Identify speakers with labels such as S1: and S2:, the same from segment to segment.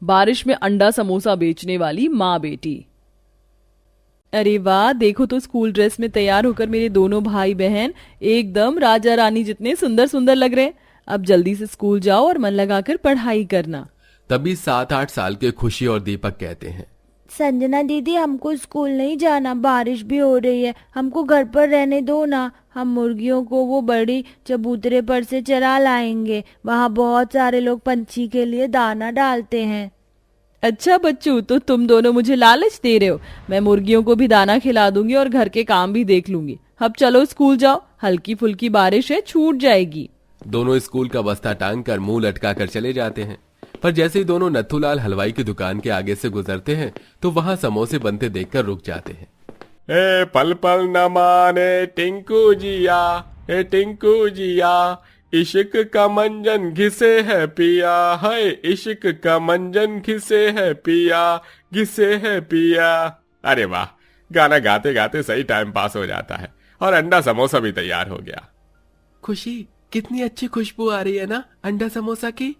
S1: बारिश में अंडा समोसा बेचने वाली माँ बेटी। अरे वाह, देखो तो स्कूल ड्रेस में तैयार होकर मेरे दोनों भाई बहन एकदम राजा रानी जितने सुंदर सुंदर लग रहे हैं। अब जल्दी से स्कूल जाओ और मन लगाकर पढ़ाई करना।
S2: तभी 7-8 साल के खुशी और दीपक कहते हैं,
S3: संजना दीदी, हमको स्कूल नहीं जाना, बारिश भी हो रही है, हमको घर पर रहने दो ना। हम मुर्गियों को वो बड़ी चबूतरे पर से चरा लाएंगे, वहाँ बहुत सारे लोग पंछी के लिए दाना डालते हैं।
S1: अच्छा बच्चों, तो तुम दोनों मुझे लालच दे रहे हो। मैं मुर्गियों को भी दाना खिला दूंगी और घर के काम भी देख लूंगी। अब चलो स्कूल जाओ, हल्की फुल्की बारिश है, छूट जाएगी।
S2: दोनों स्कूल का बस्ता टांग कर मुंह लटका कर चले जाते हैं। पर जैसे ही दोनों नथुलाल हलवाई की दुकान के आगे से गुजरते हैं तो वहां समोसे बनते देखकर रुक जाते हैं।
S4: ए पल पल न माने टिंकू जिया, ए टिंकू जिया, इश्क का मंजन घिसे है पिया, है इश्क का मंजन घिसे है पिया, घिसे है पिया। अरे वाह, गाना गाते गाते सही टाइम पास हो जाता है और अंडा समोसा भी तैयार हो गया।
S2: खुशी, कितनी अच्छी खुशबू आ रही है ना अंडा समोसा की।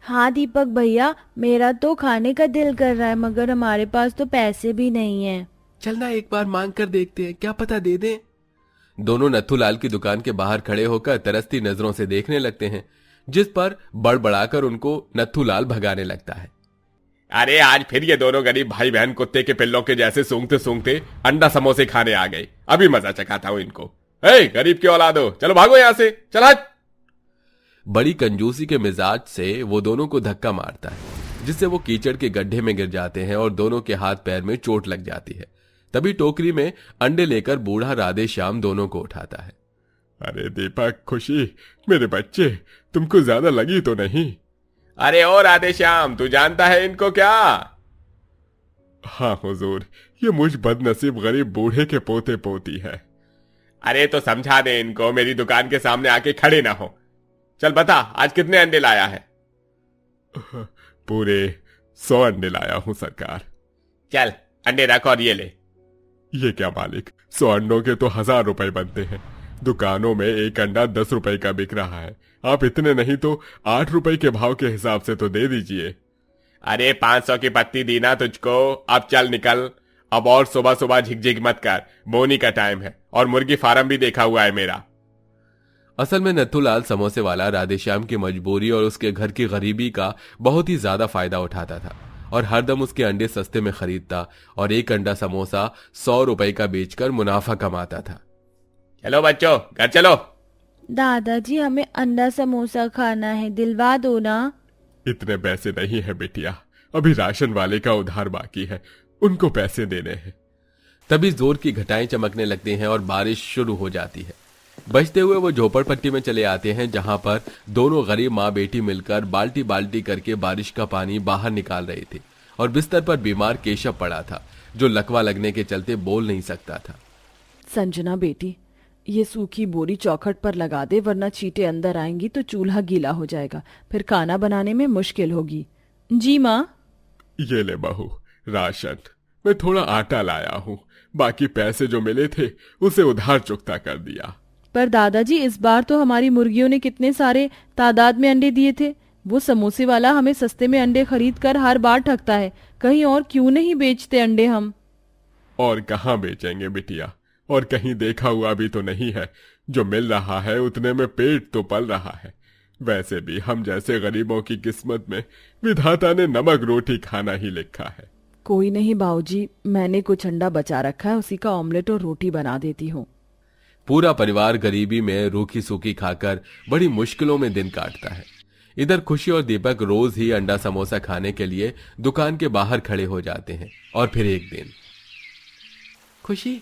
S3: हाँ दीपक भैया, मेरा तो खाने का दिल कर रहा है, मगर हमारे पास तो पैसे भी नहीं है।
S2: चलना एक बार मांग कर देखते हैं, क्या पता दे दें। दोनों नथुलाल की दुकान के बाहर खड़े होकर तरसती नजरों से देखने लगते हैं, जिस पर बड़बड़ाकर उनको नथुलाल भगाने लगता है।
S4: अरे आज फिर ये दोनों गरीब भाई बहन कुत्ते के पिल्लों के जैसे सूंघते सूंघते अंडा समोसे खाने आ गए। अभी मजा चखाता हूं इनको। ए गरीब की औलादो, चलो भागो यहां से, चल हट।
S2: बड़ी कंजूसी के मिजाज से वो दोनों को धक्का मारता है, जिससे वो कीचड़ के गड्ढे में गिर जाते हैं और दोनों के हाथ पैर में चोट लग जाती है। तभी टोकरी में अंडे लेकर बूढ़ा राधे श्याम दोनों को उठाता है।
S4: अरे दीपक, खुशी, मेरे बच्चे, तुमको ज्यादा लगी तो नहीं?
S5: अरे ओ राधे श्याम, तू जानता है इनको क्या?
S4: हाँ हुजूर, ये मुझ बदनसीब गरीब बूढ़े के पोते पोती है।
S5: अरे तो समझा दे इनको, मेरी दुकान के सामने आके खड़े ना हो। चल बता, आज कितने अंडे लाया है?
S4: पूरे 100 अंडे लाया हूं सरकार।
S5: चल अंडे रख और ये ले।
S4: ये क्या मालिक, 100 अंडों के तो 1000 रुपए बनते हैं। दुकानों में एक अंडा 10 रुपए का बिक रहा है। आप इतने नहीं तो 8 रुपए के भाव के हिसाब से तो दे दीजिए।
S5: अरे 500 की पत्ती दी ना तुझको, अब चल निकल। अब और सुबह सुबह झिकझिक मत कर, बोनी का टाइम है और मुर्गी फार्म भी देखा हुआ है मेरा।
S2: असल में नथुलाल समोसे वाला राधेश्याम की मजबूरी और उसके घर की गरीबी का बहुत ही ज्यादा फायदा उठाता था और हरदम उसके अंडे सस्ते में खरीदता और एक अंडा समोसा 100 रुपए का बेचकर मुनाफा कमाता था।
S5: चलो बच्चों, घर चलो।
S3: दादाजी, हमें अंडा समोसा खाना है, दिलवा दो ना।
S4: इतने पैसे नहीं है बेटिया, अभी राशन वाले का उधार बाकी है, उनको पैसे देने हैं।
S2: तभी जोर की घटाएं चमकने लगती हैं और बारिश शुरू हो जाती है। बचते हुए वो झोपड़पट्टी में चले आते हैं, जहां पर दोनों गरीब माँ बेटी मिलकर बाल्टी बाल्टी करके बारिश का पानी बाहर निकाल रहे थे और बिस्तर पर बीमार केशव पड़ा था, जो लकवा लगने के चलते बोल नहीं सकता था।
S1: संजना बेटी, ये सूखी बोरी चौखट पर लगा दे, वरना चींटे अंदर आएंगी तो चूल्हा गीला हो जाएगा, फिर खाना बनाने में मुश्किल होगी। जी माँ।
S4: ये ले बहू राशन, मैं थोड़ा आटा लाया हूँ, बाकी पैसे जो मिले थे उसे उधार चुकता कर दिया।
S1: पर दादाजी, इस बार तो हमारी मुर्गियों ने कितने सारे तादाद में अंडे दिए थे। वो समोसे वाला हमें सस्ते में अंडे खरीद कर हर बार ठगता है, कहीं और क्यों नहीं बेचते अंडे हम?
S4: और कहाँ बेचेंगे बिटिया, और कहीं देखा हुआ भी तो नहीं है। जो मिल रहा है उतने में पेट तो पल रहा है। वैसे भी हम जैसे गरीबों की किस्मत में विधाता ने नमक रोटी खाना ही लिखा है।
S1: कोई नहीं बाबूजी, मैंने कुछ अंडा बचा रखा है, उसी का ऑमलेट और रोटी बना देती हूँ।
S2: पूरा परिवार गरीबी में रूखी सूखी खाकर बड़ी मुश्किलों में दिन काटता है। इधर खुशी और दीपक रोज ही अंडा समोसा खाने के लिए दुकान के बाहर खड़े हो जाते हैं। और फिर एक दिन, खुशी,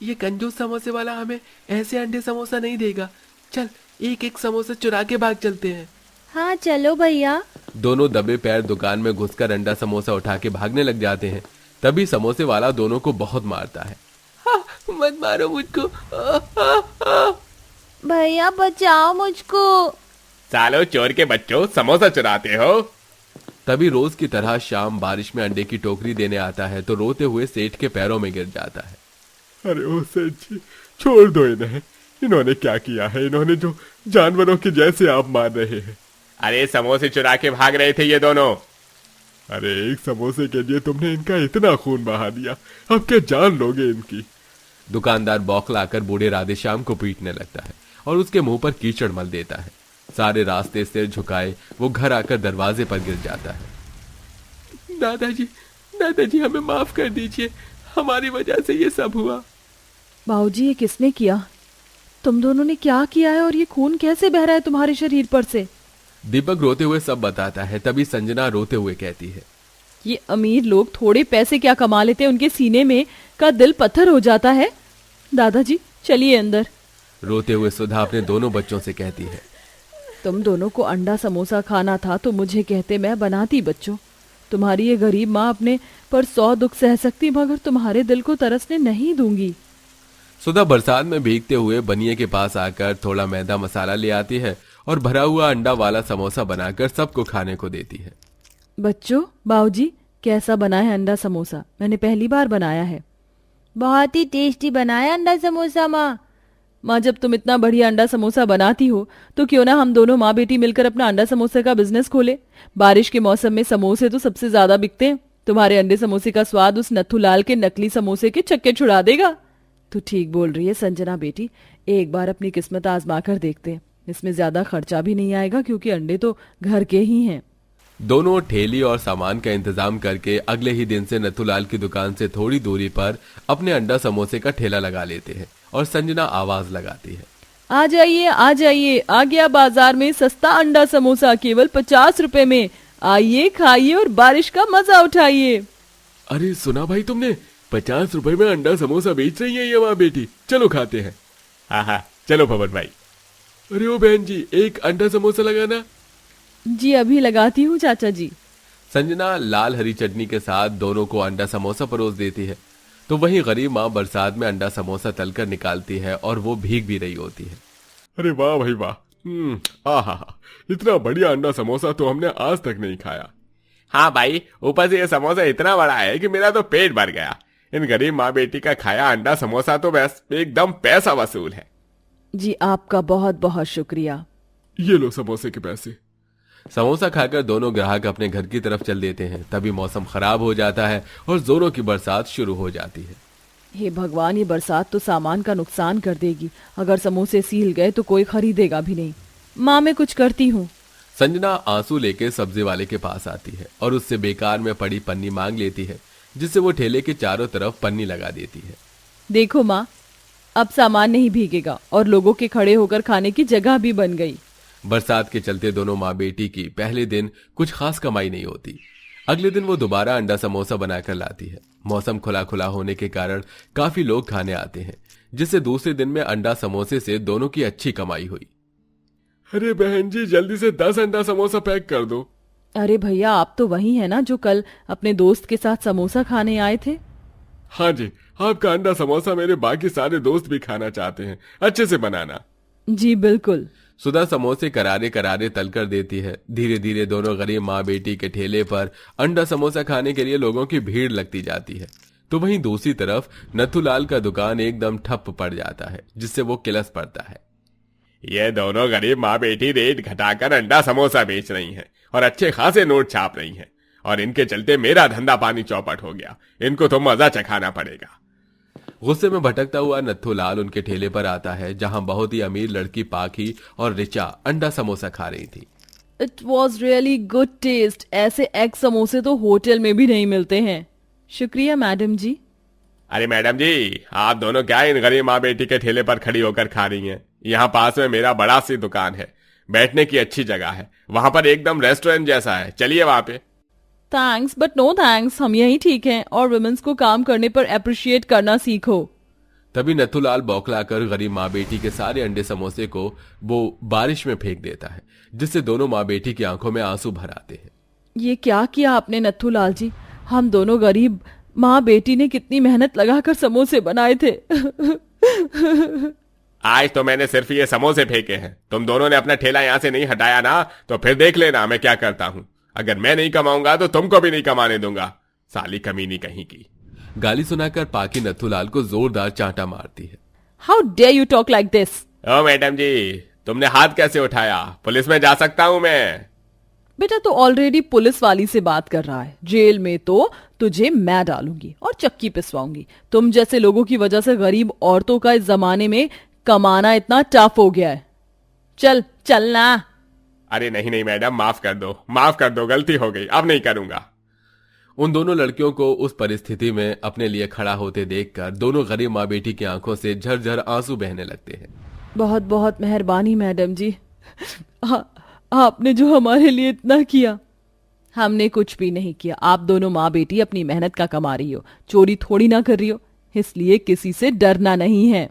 S2: ये कंजूस समोसे वाला हमें ऐसे अंडे समोसा नहीं देगा, चल एक एक समोसा चुरा के भाग चलते हैं।
S3: हाँ चलो भैया।
S2: दोनों दबे पैर दुकान में घुसकर अंडा समोसा उठा के भागने लग जाते हैं। तभी समोसे वाला दोनों को बहुत मारता है। मत मारो मुझको,
S3: भैया बचाओ मुझको।
S5: सालो चोर के बच्चों, समोसा चुराते हो।
S2: तभी रोज की तरह शाम बारिश में अंडे की टोकरी देने आता है तो रोते हुए सेठ के पैरों में गिर जाता है।
S4: अरे ओ सेठ जी, छोड़ दो इन्हें, इन्होंने क्या किया है? इन्होंने जो जानवरों के जैसे आप मार रहे हैं।
S5: अरे समोसे चुरा के भाग रहे थे ये दोनों।
S4: अरे एक समोसे के लिए तुमने इनका इतना खून बहा दिया, अब क्या जान लोगे इनकी।
S2: दुकानदार बौखलाकर बूढ़े राधेश्याम को पीटने लगता है और उसके मुंह पर कीचड़ मल देता है। सारे सिर झुकाए वो घर आकर दरवाजे पर गिर जाता है।
S4: दादाजी हमें माफ कर दीजिए, हमारी वजह से ये सब हुआ।
S1: बाबूजी, ये किसने किया? तुम दोनों ने क्या किया है और ये खून कैसे बह रहा है तुम्हारे शरीर पर से?
S2: दीपक रोते हुए सब बताता है। तभी संजना रोते हुए कहती है,
S1: ये अमीर लोग थोड़े पैसे क्या कमा लेते हैं, उनके सीने में का दिल पत्थर हो जाता है। दादाजी चलिए अंदर।
S2: रोते हुए सुधा अपने दोनों बच्चों से कहती है,
S1: तुम दोनों को अंडा समोसा खाना था तो मुझे कहते, मैं बनाती। बच्चों, तुम्हारी ये गरीब माँ अपने पर 100 दुख सह सकती, मगर तुम्हारे दिल को तरसने नहीं दूंगी।
S2: सुधा बरसात में भीगते हुए बनिए के पास आकर थोड़ा मैदा मसाला ले आती है और भरा हुआ अंडा वाला समोसा बनाकर सबको खाने को देती है।
S1: बच्चों, बाबूजी कैसा बना है अंडा समोसा? मैंने पहली बार बनाया है।
S3: बहुत ही टेस्टी बनाया अंडा समोसा माँ।
S1: माँ, जब तुम इतना बढ़िया अंडा समोसा बनाती हो तो क्यों ना हम दोनों माँ बेटी मिलकर अपना अंडा समोसे का बिजनेस खोले। बारिश के मौसम में समोसे तो सबसे ज्यादा बिकते हैं। तुम्हारे अंडे समोसे का स्वाद उस नथुलाल के नकली समोसे के चक्के छुड़ा देगा। तू ठीक बोल रही है संजना बेटी, एक बार अपनी किस्मत आजमा कर देखते हैं। इसमें ज्यादा खर्चा भी नहीं आएगा क्योंकि अंडे तो घर के ही हैं।
S2: दोनों ठेली और सामान का इंतजाम करके अगले ही दिन से नथुलाल की दुकान से थोड़ी दूरी पर अपने अंडा समोसे का ठेला लगा लेते हैं और संजना आवाज लगाती है,
S1: आ जाइए, आ गया बाजार में सस्ता अंडा समोसा केवल 50 रुपए में। आइए, खाइए और बारिश का मजा उठाइए।
S4: अरे सुना भाई तुमने, 50 रुपए में अंडा समोसा बेच रही है ये माँ बेटी, चलो खाते हैं।
S5: हाँ, चलो पवन भाई।
S4: अरे ओ बहन जी, एक अंडा समोसा लगाना।
S1: जी अभी लगाती हूँ चाचा जी।
S2: संजना लाल हरी चटनी के साथ दोनों को अंडा समोसा परोस देती है। तो वहीं गरीब माँ बरसात में अंडा समोसा तलकर निकालती है और वो भीग भी रही होती है।
S4: अरे वाह भाई वाह, आहा, इतना बढ़िया अंडा समोसा तो हमने आज तक नहीं खाया।
S5: हाँ भाई, ऊपर से ये समोसा इतना बड़ा है कि मेरा तो पेट भर गया। इन गरीब माँ बेटी का खाया अंडा समोसा तो बस एकदम पैसा वसूल है।
S1: जी आपका बहुत बहुत शुक्रिया।
S4: ये लो समोसे के पैसे।
S2: समोसा खाकर दोनों ग्राहक अपने घर की तरफ चल देते हैं। तभी मौसम खराब हो जाता है और जोरों की बरसात शुरू हो जाती है।
S1: हे भगवान, ये बरसात तो सामान का नुकसान कर देगी। अगर समोसे सील गए तो कोई खरीदेगा भी नहीं। माँ, मैं कुछ करती हूँ।
S2: संजना आंसू लेके सब्जी वाले के पास आती है और उससे बेकार में पड़ी पन्नी मांग लेती है, जिससे वो ठेले के चारों तरफ पन्नी लगा देती है।
S1: देखो माँ, अब सामान नहीं भीगेगा और लोगों के खड़े होकर खाने की जगह भी बन गई।
S2: बरसात के चलते दोनों माँ बेटी की पहले दिन कुछ खास कमाई नहीं होती। अगले दिन वो दोबारा अंडा समोसा बनाकर लाती है। मौसम खुला खुला होने के कारण काफी लोग खाने आते हैं, जिससे दूसरे दिन में अंडा समोसे से दोनों की अच्छी कमाई हुई।
S4: अरे बहन जी, जल्दी से 10 अंडा समोसा पैक कर दो।
S1: अरे भैया, आप तो वही है ना जो कल अपने दोस्त के साथ समोसा खाने आए थे?
S4: हाँ जी, आपका अंडा समोसा मेरे बाकी सारे दोस्त भी खाना चाहते हैं, अच्छे से बनाना।
S1: जी बिल्कुल।
S2: सुधा समोसे करारे करारे तल कर देती है। धीरे धीरे दोनों गरीब माँ बेटी के ठेले पर अंडा समोसा खाने के लिए लोगों की भीड़ लगती जाती है। तो वहीं दूसरी तरफ नथुलाल का दुकान एकदम ठप पड़ जाता है, जिससे वो किलस पड़ता है।
S5: ये दोनों गरीब माँ बेटी रेट घटाकर अंडा समोसा बेच रही हैं और अच्छे खासे नोट छाप रही हैं, और इनके चलते मेरा धंधा पानी चौपट हो गया। इनको तो मजा चखाना पड़ेगा।
S2: गुस्से में भटकता हुआ नथुलाल उनके ठेले पर आता है, जहां बहुत ही अमीर लड़की पाखी और रिचा अंडा समोसा खा रही थी।
S1: It was really good taste. ऐसे एग समोसे तो होटल में भी नहीं मिलते हैं। शुक्रिया मैडम जी।
S5: अरे मैडम जी, आप दोनों क्या इन गरीब माँ बेटी के ठेले पर खड़ी होकर खा रही हैं? यहाँ पास में मेरा बड़ा सी दुकान है, बैठने की अच्छी जगह है, वहां पर एकदम रेस्टोरेंट जैसा है, चलिए वहां पे।
S1: थैंक्स बट नो थैंक्स, हम यही ठीक हैं। और वुमेन्स को काम करने पर अप्रिशिएट करना सीखो।
S2: तभी नथुलाल बौखलाकर गरीब माँ बेटी के सारे अंडे समोसे को वो बारिश में फेंक देता है, जिससे दोनों माँ बेटी की आंखों में आंसू भर आते हैं।
S1: ये क्या किया आपने नथुलाल जी? हम दोनों गरीब माँ बेटी ने कितनी मेहनत लगाकर समोसे बनाए थे।
S5: आज तो मैंने सिर्फ ये समोसे फेंके हैं। तुम दोनों ने अपना ठेला यहाँ से नहीं हटाया ना, तो फिर देख लेना मैं क्या करता हूँ। अगर मैं नहीं कमाऊंगा तो तुमको भी नहीं कमाने दूंगा, साली कमीनी कहीं की।
S2: गाली सुनाकर पाकी नथुलाल को जोरदार चांटा मारती है।
S1: How dare you talk like this?
S5: Oh madam ji, तुमने हाथ कैसे उठाया? पुलिस में जा सकता हूँ मैं।
S1: बेटा तो ऑलरेडी पुलिस वाली से बात कर रहा है, जेल में तो तुझे मैं डालूंगी और चक्की पिसवाऊंगी। तुम जैसे लोगों की वजह से गरीब औरतों का इस जमाने में कमाना इतना टफ हो गया है। चल चलना।
S5: अरे नहीं नहीं मैडम, माफ कर दो, गलती हो गई, अब नहीं करूंगा।
S2: उन दोनों लड़कियों को उस परिस्थिति में अपने लिए खड़ा होते देखकर दोनों गरीब माँ बेटी की आंखों से झरझर आंसू बहने लगते हैं।
S1: बहुत बहुत मेहरबानी मैडम जी, आपने जो हमारे लिए इतना किया। हमने कुछ भी नहीं किया, आप दोनों माँ बेटी अपनी मेहनत का कमा रही हो, चोरी थोड़ी ना कर रही हो, इसलिए किसी से डरना नहीं है।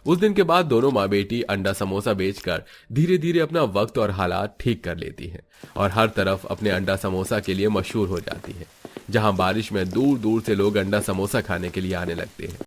S2: उस दिन के बाद दोनों माँ बेटी अंडा समोसा बेचकर धीरे धीरे अपना वक्त और हालात ठीक कर लेती हैं और हर तरफ अपने अंडा समोसा के लिए मशहूर हो जाती है। जहां बारिश में दूर दूर से लोग अंडा समोसा खाने के लिए आने लगते हैं।